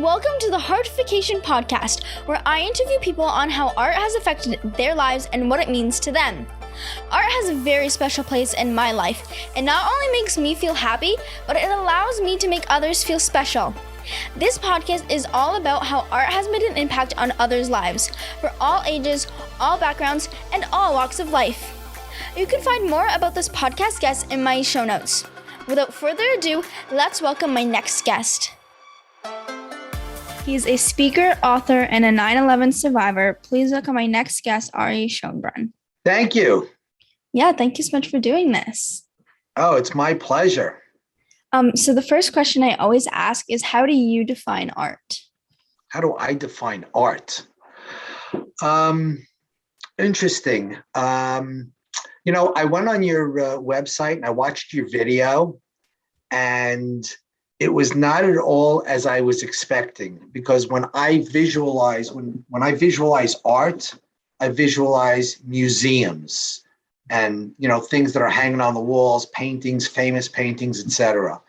Welcome to the Partification podcast, where I interview people on how art has affected their lives and what it means to them. Art has a very special place in my life. It not only makes me feel happy, but it allows me to make others feel special. This podcast is all about how art has made an impact on others' lives, for all ages, all backgrounds, and all walks of life. You can find more about this podcast guest in my show notes. Without further ado, let's welcome my next guest. He's a speaker, author, and a 9/11 survivor. Please welcome my next guest, Ari Schonbrun. Thank you. Yeah, thank you so much for doing this. Oh, it's my pleasure. So the first question I always ask is, how do you define art? How do I define art? Interesting. I went on your website and I watched your video, and it was not at all as I was expecting, because when I visualize art, I visualize museums and things that are hanging on the walls, paintings, famous paintings, etc.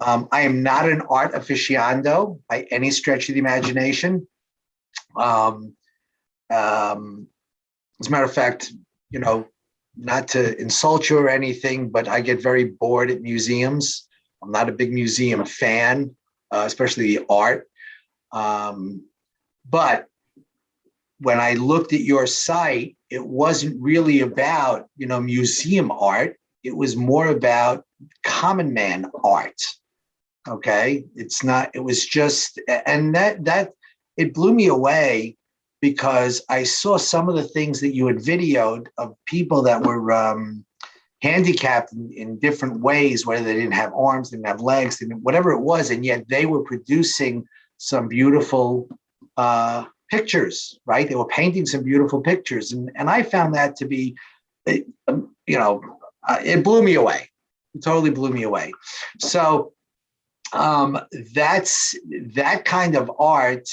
I am not an art aficionado by any stretch of the imagination. As a matter of fact, not to insult you or anything, but I get very bored at museums. I'm not a big museum fan, especially the art. But when I looked at your site, it wasn't really about, museum art. It was more about common man art. Okay. It was just, and that it blew me away, because I saw some of the things that you had videoed of people that were handicapped in different ways, whether they didn't have arms, didn't have legs, whatever it was, and yet they were producing some beautiful pictures, right? They were painting some beautiful pictures, and I found that to be, it blew me away. It totally blew me away. So that kind of art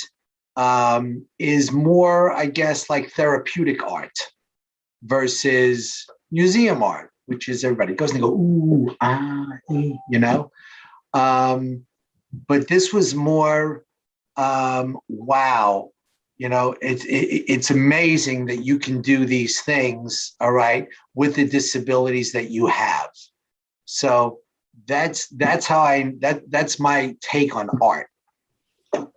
is more, I guess, like therapeutic art versus museum art, which is everybody goes and they go, ooh, but this was more, wow, it's amazing that you can do these things, all right, with the disabilities that you have. So that's my take on art.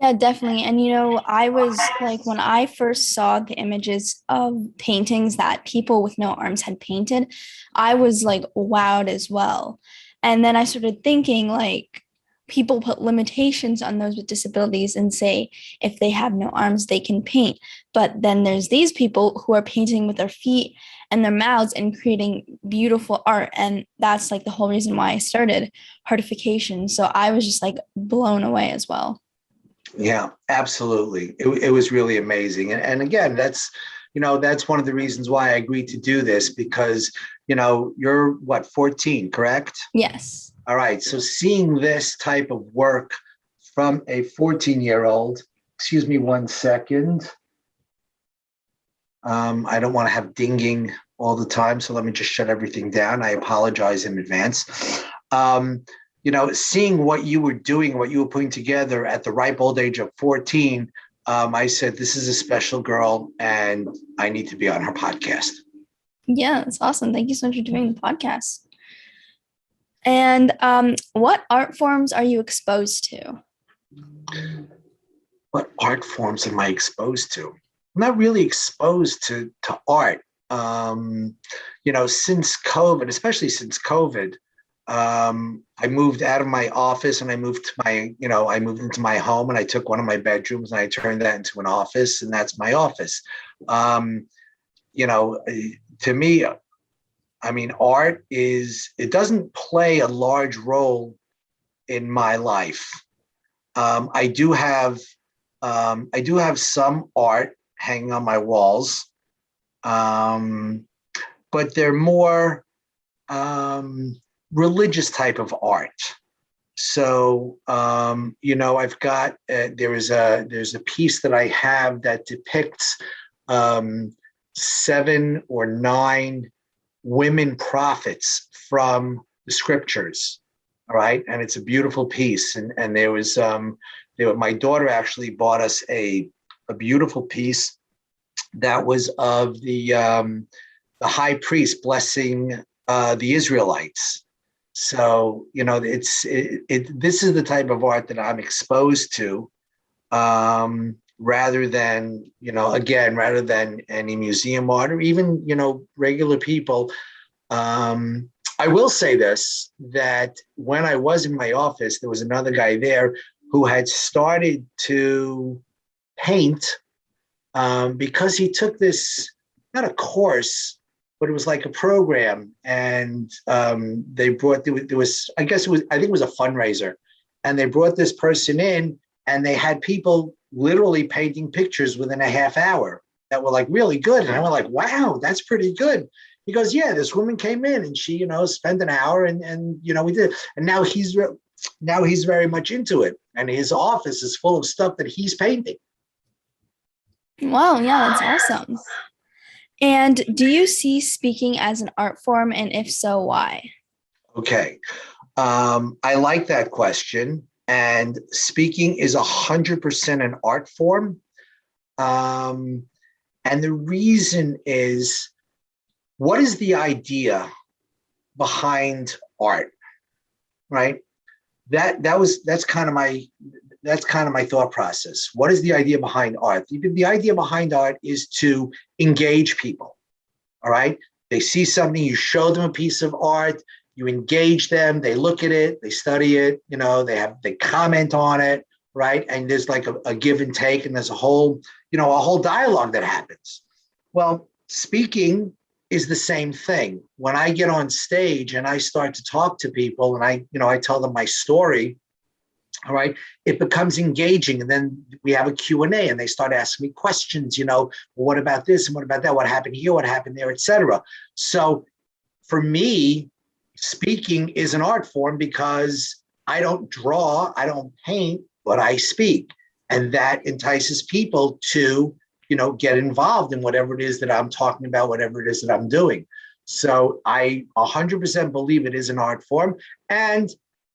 Yeah, definitely. And, I was like, when I first saw the images of paintings that people with no arms had painted, I was like wowed as well. And then I started thinking, like, people put limitations on those with disabilities and say if they have no arms, they can paint. But then there's these people who are painting with their feet and their mouths and creating beautiful art. And that's like the whole reason why I started Partification. So I was just like blown away as well. Yeah, absolutely. It was really amazing. And again, that's one of the reasons why I agreed to do this, because, you're 14, correct? Yes. All right. So seeing this type of work from a 14-year-old, excuse me 1 second. I don't want to have dinging all the time, so let me just shut everything down. I apologize in advance. Seeing what you were doing, what you were putting together at the ripe old age of 14, I said, this is a special girl and I need to be on her podcast. Yeah, that's awesome. Thank you so much for doing the podcast. And what art forms are you exposed to? What art forms am I exposed to? I'm not really exposed to art. Since COVID, especially since COVID, I moved out of my office and I moved into my home, and I took one of my bedrooms and I turned that into an office, and that's my office. To me, art it doesn't play a large role in my life. I do have some art hanging on my walls, but they're more religious type of art. So, I've got, there's a piece that I have that depicts 7 or 9 women prophets from the scriptures. All right. And it's a beautiful piece. And there was my daughter actually bought us a beautiful piece that was of the high priest blessing the Israelites. So, this is the type of art that I'm exposed to, rather than, rather than any museum art or even, regular people. I will say this, that when I was in my office, there was another guy there who had started to paint, because he took this, not a course, but it was like a program. And they brought, there was, I think it was a fundraiser. And they brought this person in and they had people literally painting pictures within a half hour that were like really good. And I went like, wow, that's pretty good. He goes, yeah, this woman came in and she, spent an hour and we did. And now he's very much into it. And his office is full of stuff that he's painting. Wow, yeah, that's awesome. And do you see speaking as an art form? And if so, why? Okay. I like that question. And speaking is 100% an art form. And the reason is, what is the idea behind art, right? That's kind of my thought process. What is the idea behind art? The idea behind art is to engage people. All right. They see something, you show them a piece of art, you engage them, they look at it, they study it, they comment on it, right? And there's like a give and take, and there's a whole dialogue that happens. Well, speaking is the same thing. When I get on stage and I start to talk to people and I tell them my story, all right, it becomes engaging. And then we have a Q&A and they start asking me questions, well, what about this and what about that? What happened here? What happened there, etc. So for me, speaking is an art form because I don't draw, I don't paint, but I speak. And that entices people to, get involved in whatever it is that I'm talking about, whatever it is that I'm doing. So I 100% believe it is an art form. And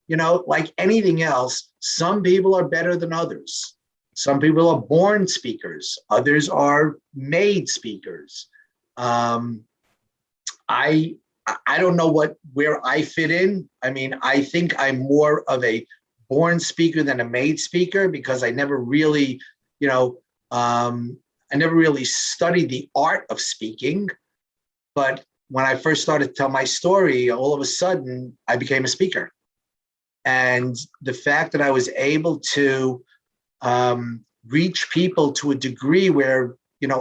like anything else, some people are better than others. Some people are born speakers. Others are made speakers. I don't know where I fit in. I mean, I think I'm more of a born speaker than a made speaker because I never really, I never really studied the art of speaking. But when I first started to tell my story, all of a sudden I became a speaker. And the fact that I was able to reach people to a degree where,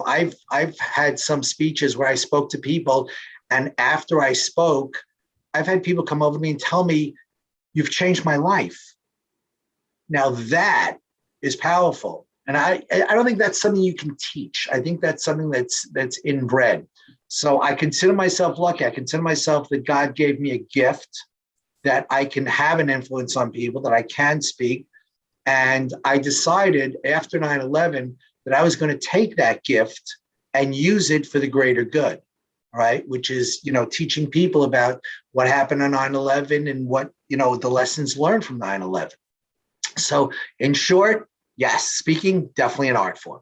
I've had some speeches where I spoke to people, and after I spoke, I've had people come over to me and tell me, you've changed my life. Now that is powerful. And I don't think that's something you can teach. I think that's something that's inbred. So I consider myself lucky. I consider myself that God gave me a gift that I can have an influence on people, that I can speak. And I decided after 9/11 that I was going to take that gift and use it for the greater good, right? Which is, teaching people about what happened on 9/11 and what, the lessons learned from 9/11. So in short, yes, speaking, definitely an art form.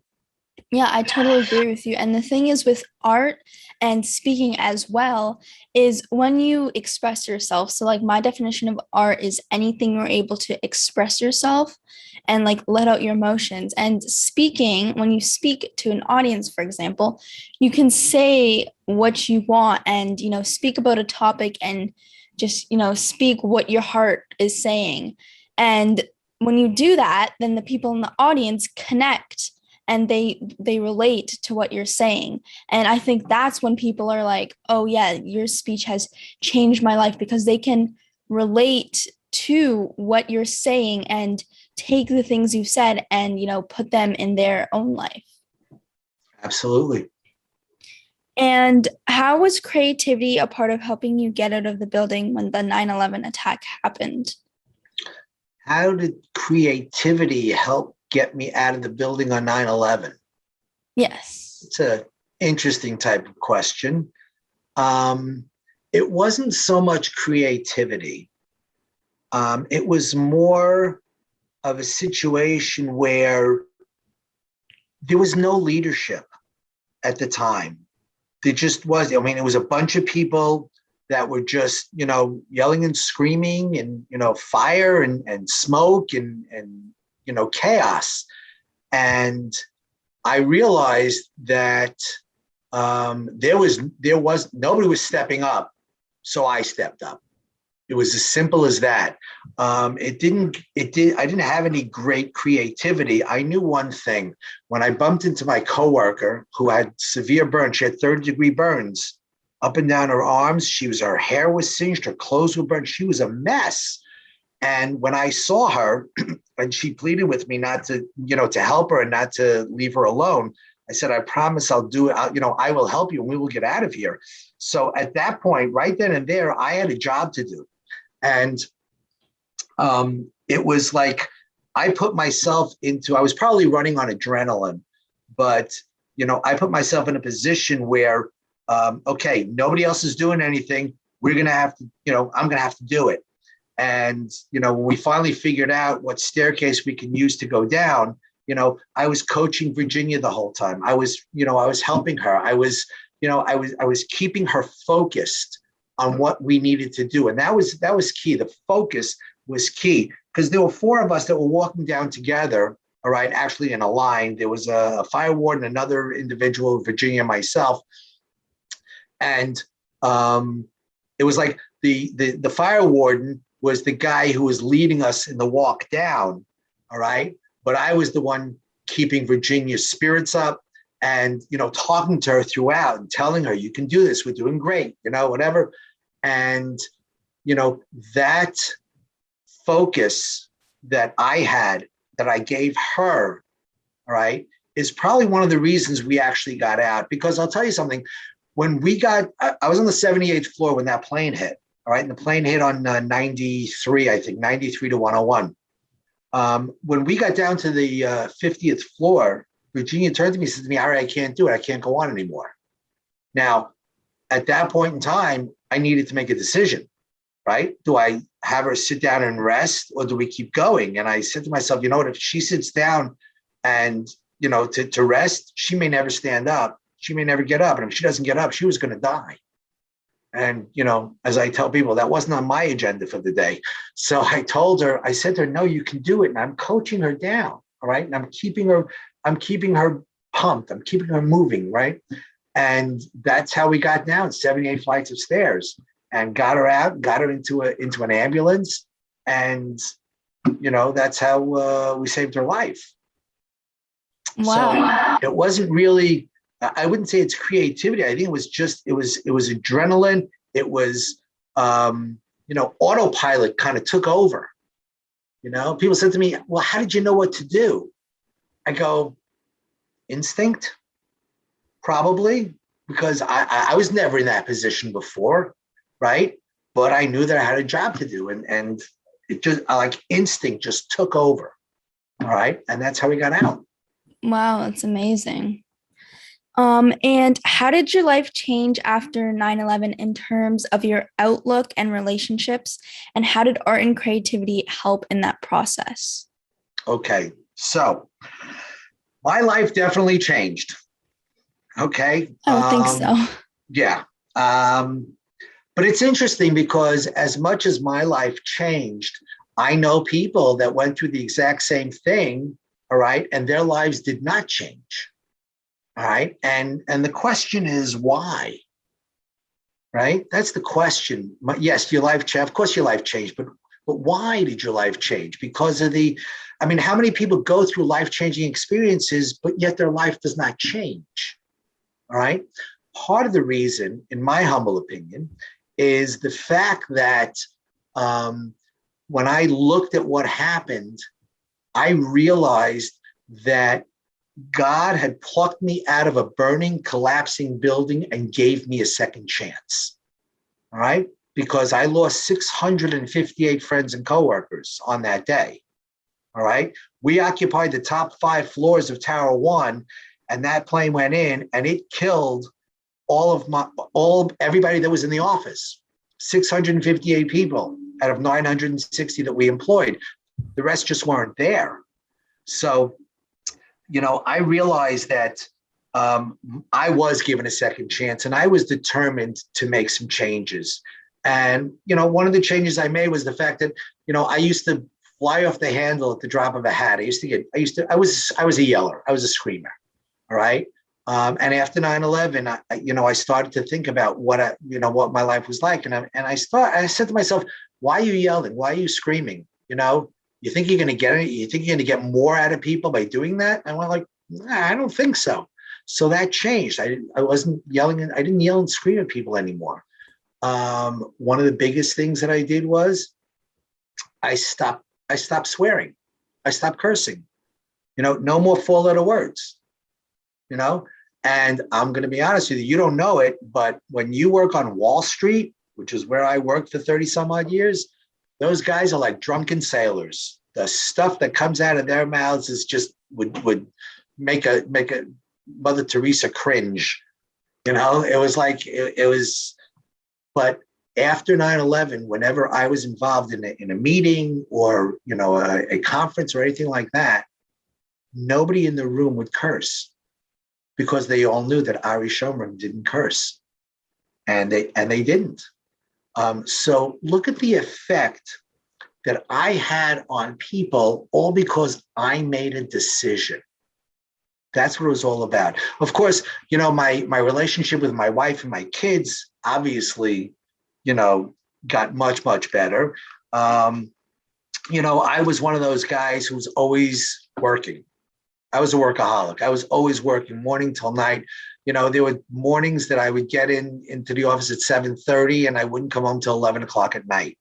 Yeah, I totally agree with you. And the thing is with art and speaking as well is when you express yourself. So like my definition of art is anything you're able to express yourself and like let out your emotions. And speaking, when you speak to an audience, for example, you can say what you want and, speak about a topic and just, speak what your heart is saying. And when you do that, then the people in the audience connect and they relate to what you're saying. And I think that's when people are like, oh yeah, your speech has changed my life, because they can relate to what you're saying and take the things you've said and put them in their own life. Absolutely. And how was creativity a part of helping you get out of the building when the 9/11 attack happened? How did creativity help get me out of the building on 9/11? Yes. It's an interesting type of question. It wasn't so much creativity. It was more of a situation where there was no leadership at the time. There just was. I mean, it was a bunch of people that were just, yelling and screaming and, fire and smoke and chaos. And I realized that there was nobody was stepping up. So I stepped up. It was as simple as that. I didn't have any great creativity. I knew one thing. When I bumped into my coworker who had severe burns, she had 3rd-degree burns up and down her arms. Her hair was singed, her clothes were burned. She was a mess. And when I saw her and she pleaded with me not to, to help her and not to leave her alone, I said, I promise I'll do it. I will help you and we will get out of here. So at that point, right then and there, I had a job to do. And it was like, I was probably running on adrenaline, but, I put myself in a position where, okay, nobody else is doing anything. We're going to have to, I'm going to have to do it. And, when we finally figured out what staircase we can use to go down, I was coaching Virginia the whole time. I was helping her. I was keeping her focused on what we needed to do. And that was key. The focus was key because there were 4 of us that were walking down together. All right. Actually in a line, there was a fire warden, another individual, Virginia, myself. And it was like the fire warden was the guy who was leading us in the walk down. All right. But I was the one keeping Virginia's spirits up and, talking to her throughout and telling her, you can do this. We're doing great, whatever. And, that focus that I had, that I gave her, all right, is probably one of the reasons we actually got out. Because I'll tell you something, when I was on the 78th floor when that plane hit, all right, and the plane hit on 93, I think, 93 to 101. When we got down to the 50th floor, Virginia turned to me and said to me, Ari, I can't do it. I can't go on anymore. Now, at that point in time, I needed to make a decision, right? Do I have her sit down and rest or do we keep going? And I said to myself, what, if she sits down and, to rest, she may never stand up. She may never get up. And if she doesn't get up, she was going to die. And, as I tell people, that wasn't on my agenda for the day. So I said to her, no, you can do it. And I'm coaching her down. All right. And I'm keeping her pumped. I'm keeping her moving. Right. And that's how we got down 78 flights of stairs and got her out, got her into an ambulance. And, that's how we saved her life. Wow. So it wasn't really, I wouldn't say it's creativity. I think it was adrenaline. It was, autopilot kind of took over. People said to me, well, how did you know what to do? I go, instinct, probably, because I was never in that position before, right? But I knew that I had a job to do, and it just like instinct just took over. All right. And that's how we got out. Wow, that's amazing. And how did your life change after 9/11 in terms of your outlook and relationships? And how did art and creativity help in that process? Okay, so my life definitely changed. Okay. I would think so. Yeah. But it's interesting because as much as my life changed, I know people that went through the exact same thing, all right, and their lives did not change. All right. And the question is why? Right? That's the question. Yes, your life changed. Of course your life changed, but why did your life change? Because of how many people go through life-changing experiences, but yet their life does not change? All right. Part of the reason, in my humble opinion, is the fact that when I looked at what happened, I realized that God had plucked me out of a burning, collapsing building and gave me a second chance. All right. Because I lost 658 friends and coworkers on that day. All right. We occupied the top 5 floors of Tower 1, and that plane went in and it killed everybody that was in the office, 658 people out of 960 that we employed. The rest just weren't there. So, I realized that I was given a second chance, and I was determined to make some changes. And, one of the changes I made was the fact that, I used to fly off the handle at the drop of a hat. I was a yeller. I was a screamer. All right. And after 9/11, I started to think about what my life was like. And I said to myself, why are you yelling? Why are you screaming? You think you're going to get it? You think you're going to get more out of people by doing that? And I went like, nah, I don't think so. So that changed. I wasn't yelling. I didn't yell and scream at people anymore. One of the biggest things that I did was I stopped swearing. I stopped cursing. No more four-letter words. And I'm going to be honest with you, you don't know it, but when you work on Wall Street, which is where I worked for 30 some odd years, those guys are like drunken sailors. The stuff that comes out of their mouths is just would make a Mother Teresa cringe. It was like, it was, but after 9/11, whenever I was involved in a meeting or, a conference or anything like that, nobody in the room would curse, because they all knew that Ari Schonbrun didn't curse, and they didn't. So look at the effect that I had on people, all because I made a decision. That's what it was all about. Of course, my relationship with my wife and my kids obviously, got much, much better. I was one of those guys who was always working. I was a workaholic. I was always working morning till night. There were mornings that I would get into the office at 7:30 and I wouldn't come home till 11 o'clock at night.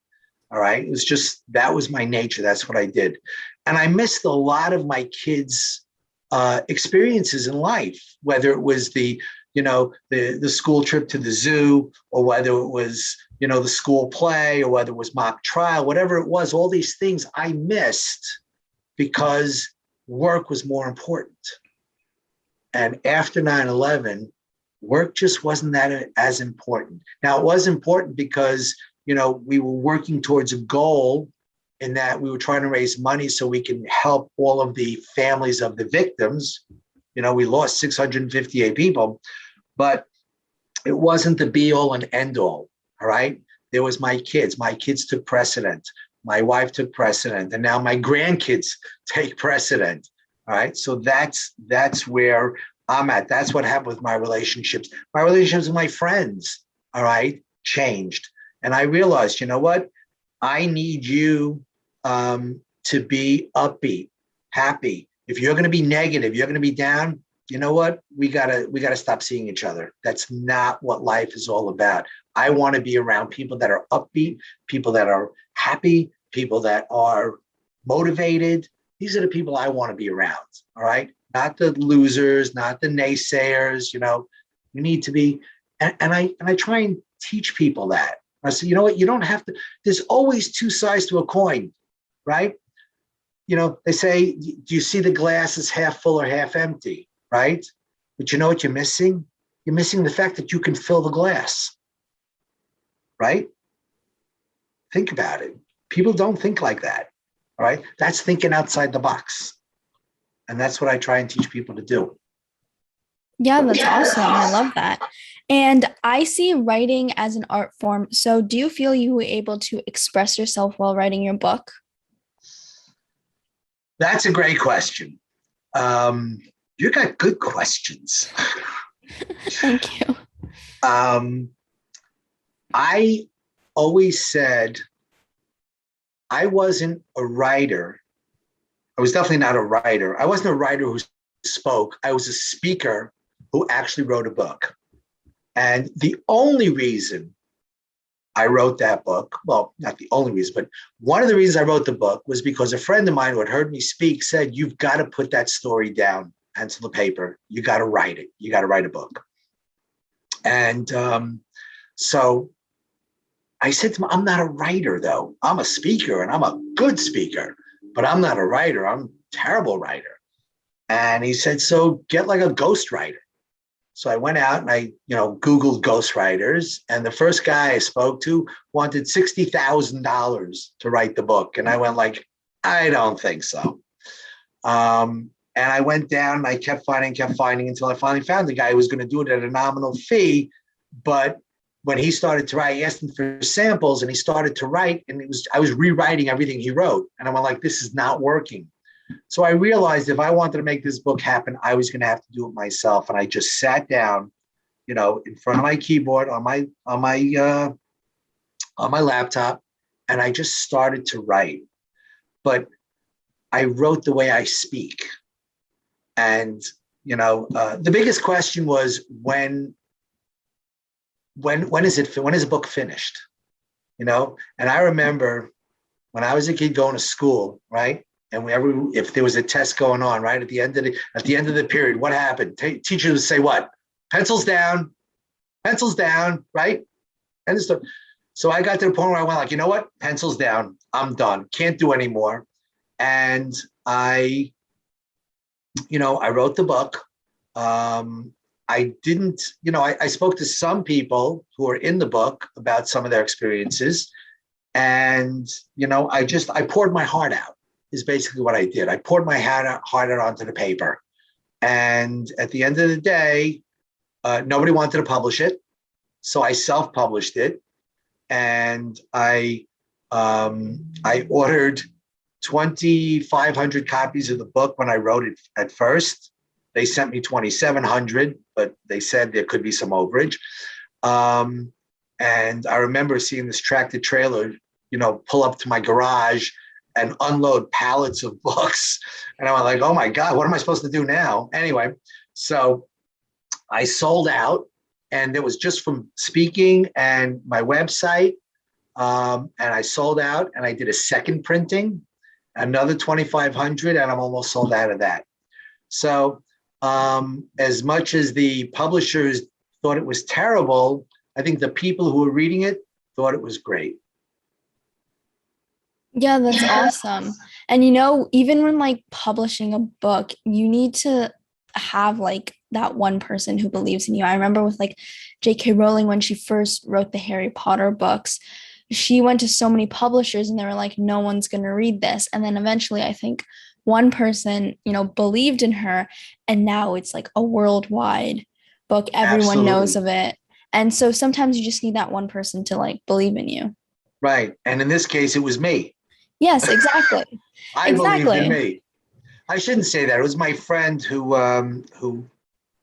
All right. It was just, that was my nature. That's what I did. And I missed a lot of my kids' experiences in life, whether it was the school trip to the zoo, or whether it was, the school play, or whether it was mock trial, whatever it was, all these things I missed because work was more important. And after 9/11, work just wasn't that as important. Now, it was important because, we were working towards a goal, in that we were trying to raise money so we can help all of the families of the victims. We lost 658 people, but it wasn't the be all and end all. All right. There was my kids. My kids took precedent. My wife took precedent. And now my grandkids take precedent. All right. So that's where I'm at. That's what happened with my relationships. My relationships with my friends, all right, changed. And I realized, what? I need you to be upbeat, happy. If you're going to be negative, you're going to be down, you know what? We gotta stop seeing each other. That's not what life is all about. I want to be around people that are upbeat, people that are happy, people that are motivated. These are the people I want to be around. All right. Not the losers, not the naysayers. You need to be, and I try and teach people that. I say, you know what? You don't have to, there's always two sides to a coin, right? They say, do you see the glass as half full or half empty, right? But you know what you're missing? You're missing the fact that you can fill the glass, right? Think about it. People don't think like that, all right? That's thinking outside the box. And that's what I try and teach people to do. Yeah, that's awesome. I love that. And I see writing as an art form. So do you feel you were able to express yourself while writing your book? That's a great question. You got good questions. Thank you. I always said I wasn't a writer. I was definitely not a writer. I wasn't a writer who spoke. I was a speaker who actually wrote a book. And the only reason I wrote that book, well, not the only reason, but one of the reasons I wrote the book was because a friend of mine who had heard me speak said, you've got to put that story down, pencil to paper. You got to write it. You got to write a book. And so I said to him, I'm not a writer, though. I'm a speaker, and I'm a good speaker, but I'm not a writer. I'm a terrible writer. And he said, so get like a ghostwriter. So I went out and I, Googled ghostwriters, and the first guy I spoke to wanted $60,000 to write the book. And I went like, I don't think so. And I went down and I kept finding until I finally found the guy who was going to do it at a nominal fee. But when he started to write, I asked him for samples and he started to write, and I was rewriting everything he wrote. And I went like, this is not working. So I realized if I wanted to make this book happen, I was going to have to do it myself. And I just sat down, in front of my keyboard on my laptop, and I just started to write. But I wrote the way I speak. And, the biggest question was when is a book finished? And I remember when I was a kid going to school, right? And if there was a test going on, right, at the end of the period, what happened? Teachers would say what? Pencils down, right? And so I got to the point where I went like, you know what? Pencils down. I'm done. Can't do anymore. And I wrote the book. I didn't, I spoke to some people who are in the book about some of their experiences. And, I poured my heart out is basically what I did. I poured my heart out onto the paper. And at the end of the day, nobody wanted to publish it. So I self-published it. And I ordered 2,500 copies of the book when I wrote it at first. They sent me 2,700, but they said there could be some overage. And I remember seeing this tractor trailer, pull up to my garage and unload pallets of books. And I went like, oh my God, what am I supposed to do now? Anyway, so I sold out, and it was just from speaking and my website. And I sold out, and I did a second printing, another 2,500, and I'm almost sold out of that. So as much as the publishers thought it was terrible, I think the people who were reading it thought it was great. Yeah, that's awesome. And even when like publishing a book, you need to have like that one person who believes in you. I remember with like J.K. Rowling when she first wrote the Harry Potter books, she went to so many publishers and they were like, no one's going to read this. And then eventually I think one person, believed in her, and now it's like a worldwide book. Everyone knows Absolutely. of it. And so sometimes you just need that one person to like believe in you. Right. And in this case, it was me. Yes, exactly. I believed in Exactly. me. I shouldn't say that. It was my friend who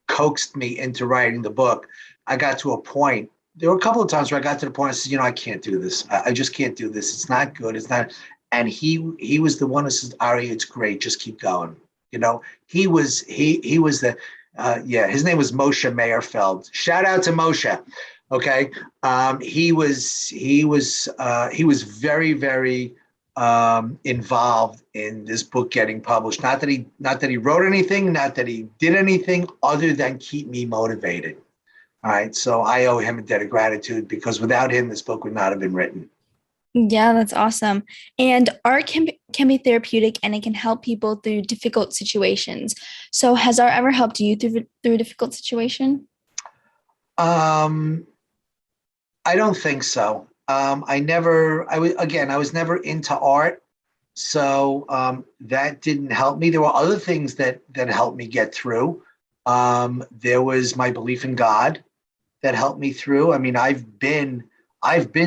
coaxed me into writing the book. I got to a point. There were a couple of times where I got to the point. I said, I can't do this. I just can't do this. It's not good. It's not. And he was the one who says, Ari, it's great. Just keep going. He was the his name was Moshe Meyerfeld. Shout out to Moshe. Okay. He was very, very involved in this book getting published. Not that he wrote anything, not that he did anything other than keep me motivated. All right. So I owe him a debt of gratitude, because without him, this book would not have been written. Yeah, that's awesome. And art can be therapeutic and it can help people through difficult situations. So has art ever helped you through a difficult situation? Um, I don't think so. I was never into art. So that didn't help me. There were other things that helped me get through. There was my belief in God that helped me through. I mean, I've been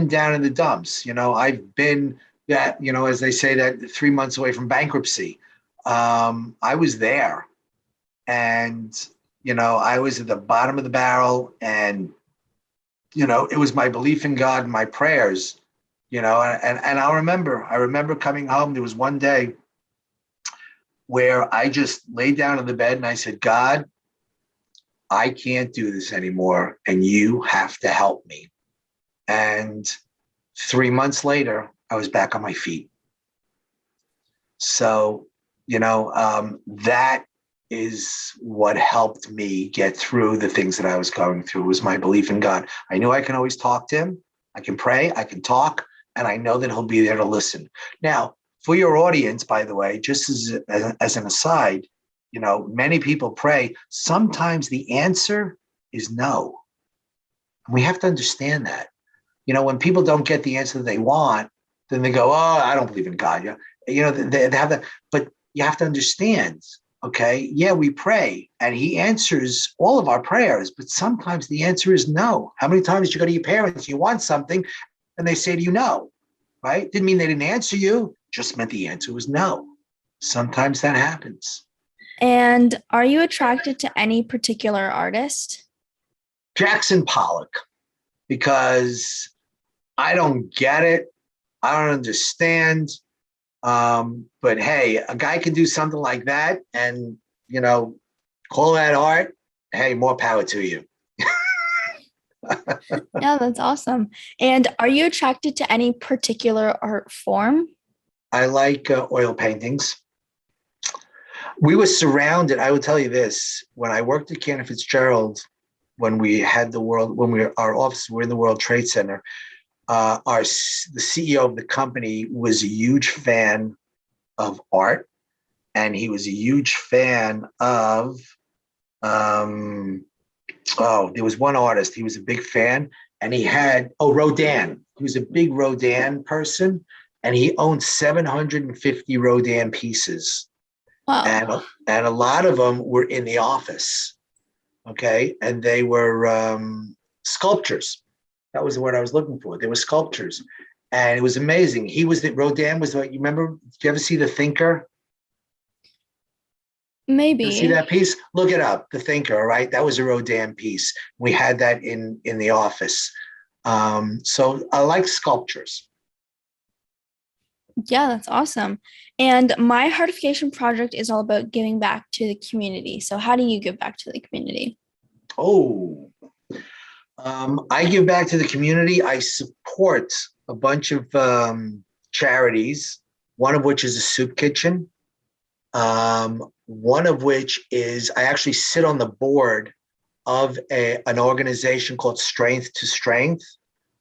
down in the dumps. I've been that, as they say, that 3 months away from bankruptcy. I was there, and I was at the bottom of the barrel, and it was my belief in God and my prayers. And I remember coming home. There was one day where I just laid down in the bed and I said, God, I can't do this anymore, and you have to help me. And 3 months later, I was back on my feet. So, that is what helped me get through the things that I was going through, was my belief in God. I knew I can always talk to him. I can pray, I can talk, and I know that he'll be there to listen. Now, for your audience, by the way, just as an aside, many people pray. Sometimes the answer is no. And we have to understand that. When people don't get the answer that they want, then they go, oh, I don't believe in God. Yeah. They have that, but you have to understand, okay? Yeah, we pray and he answers all of our prayers, but sometimes the answer is no. How many times you go to your parents, you want something and they say to you no, right? Didn't mean they didn't answer you, just meant the answer was no. Sometimes that happens. And are you attracted to any particular artist? Jackson Pollock, because I don't get it. I don't understand. But hey, a guy can do something like that and, you know, call that art. Hey, more power to you. Yeah, that's awesome. And are you attracted to any particular art form? I like oil paintings. We were surrounded. I will tell you this: when I worked at Cantor Fitzgerald, when we had the world, when we our office were in the World Trade Center, the CEO of the company was a huge fan of art, and he was a huge fan of. There was one artist he was a big fan, and he had Rodin. He was a big Rodin person, and he owned 750 Rodin pieces, Wow. and a lot of them were in the office. Okay, and they were sculptures. That was the word I was looking for. They were sculptures, and it was amazing. Rodin was like, you remember? Did you ever see The Thinker? You ever see Maybe. that piece? Look it up. The Thinker. All right, that was a Rodin piece. We had that in the office. So I like sculptures. Yeah, that's awesome. And my Heartification project is all about giving back to the community. So how do you give back to the community? Oh, I give back to the community. I support a bunch of charities. One of which is a soup kitchen. One of which is I actually sit on the board of an organization called Strength to Strength.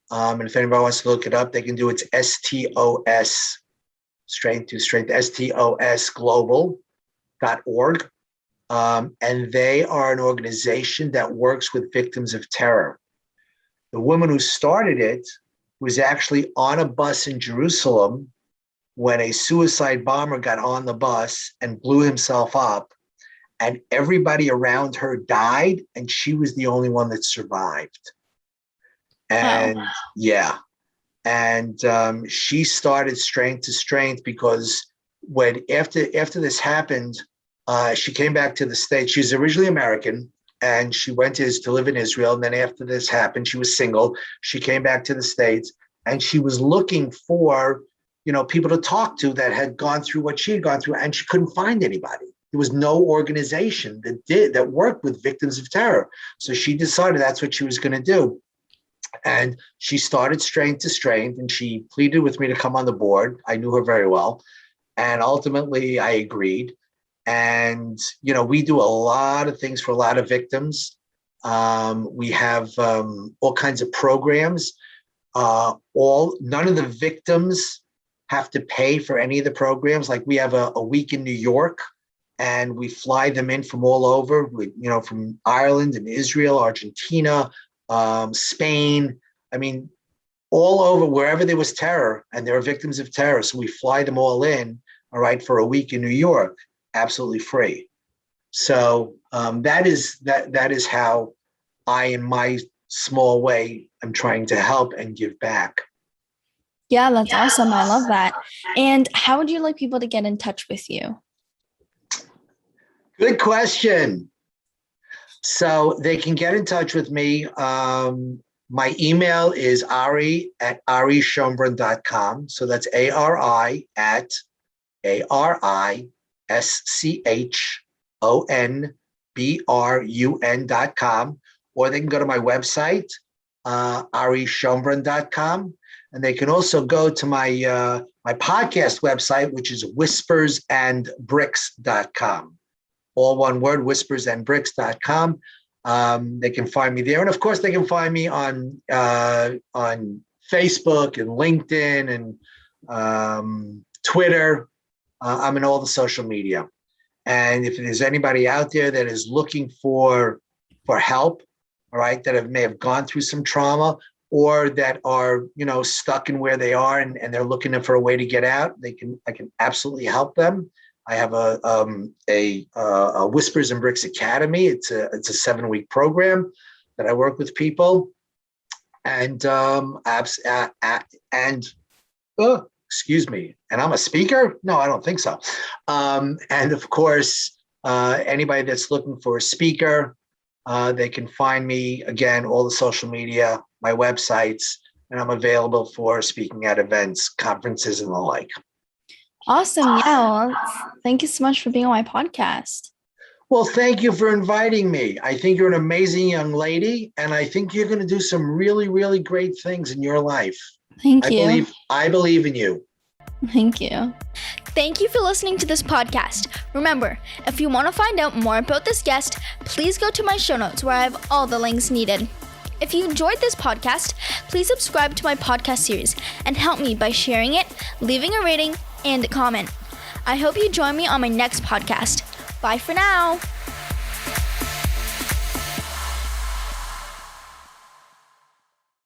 And if anybody wants to look it up, they can do it. It's STOS, Strength to Strength, STOSglobal.org. And they are an organization that works with victims of terror. The woman who started it was actually on a bus in Jerusalem when a suicide bomber got on the bus and blew himself up, and everybody around her died, and she was the only one that survived. Wow. And yeah, and she started Strength to Strength because when after this happened, she came back to the States. She was originally American, and she went to live in Israel. And then after this happened, she was single. She came back to the States, and she was looking for people to talk to that had gone through what she had gone through, and she couldn't find anybody. There was no organization that worked with victims of terror. So she decided that's what she was going to do. And she started Strength to Strength, and she pleaded with me to come on the board. I knew her very well. And ultimately, I agreed. And, we do a lot of things for a lot of victims. We have all kinds of programs. None of the victims have to pay for any of the programs. Like we have a week in New York, and we fly them in from all over, from Ireland and Israel, Argentina, Spain. I mean, all over wherever there was terror and there are victims of terror. So we fly them all in, all right, for a week in New York, absolutely free. So that is how I, in my small way, am trying to help and give back. Yeah, that's awesome. I love that. And how would you like people to get in touch with you? Good question. So they can get in touch with me. My email is ari@arischonbrun.com. So that's ARI@ARISCHONBRUN.com. Or they can go to my website, arischonbrun.com. And they can also go to my podcast website, which is whispersandbricks.com. All one word, whispersandbricks.com. They can find me there. And of course, they can find me on Facebook and LinkedIn and Twitter. I'm in all the social media. And if there's anybody out there that is looking for help, all right, that may have gone through some trauma, or that are, stuck in where they are and they're looking for a way to get out, I can absolutely help them. I have a Whispers and Bricks Academy. It's a 7-week program that I work with people, and excuse me, and I'm a speaker. No, I don't think so. And of course, anybody that's looking for a speaker, they can find me, again, all the social media, my websites, and I'm available for speaking at events, conferences, and the like. Awesome. Yeah. Well, thank you so much for being on my podcast. Well, thank you for inviting me. I think you're an amazing young lady, and I think you're going to do some really, really great things in your life. Thank you. I believe in you. Thank you. Thank you for listening to this podcast. Remember, if you want to find out more about this guest, please go to my show notes where I have all the links needed. If you enjoyed this podcast, please subscribe to my podcast series and help me by sharing it, leaving a rating, and a comment. I hope you join me on my next podcast. Bye for now.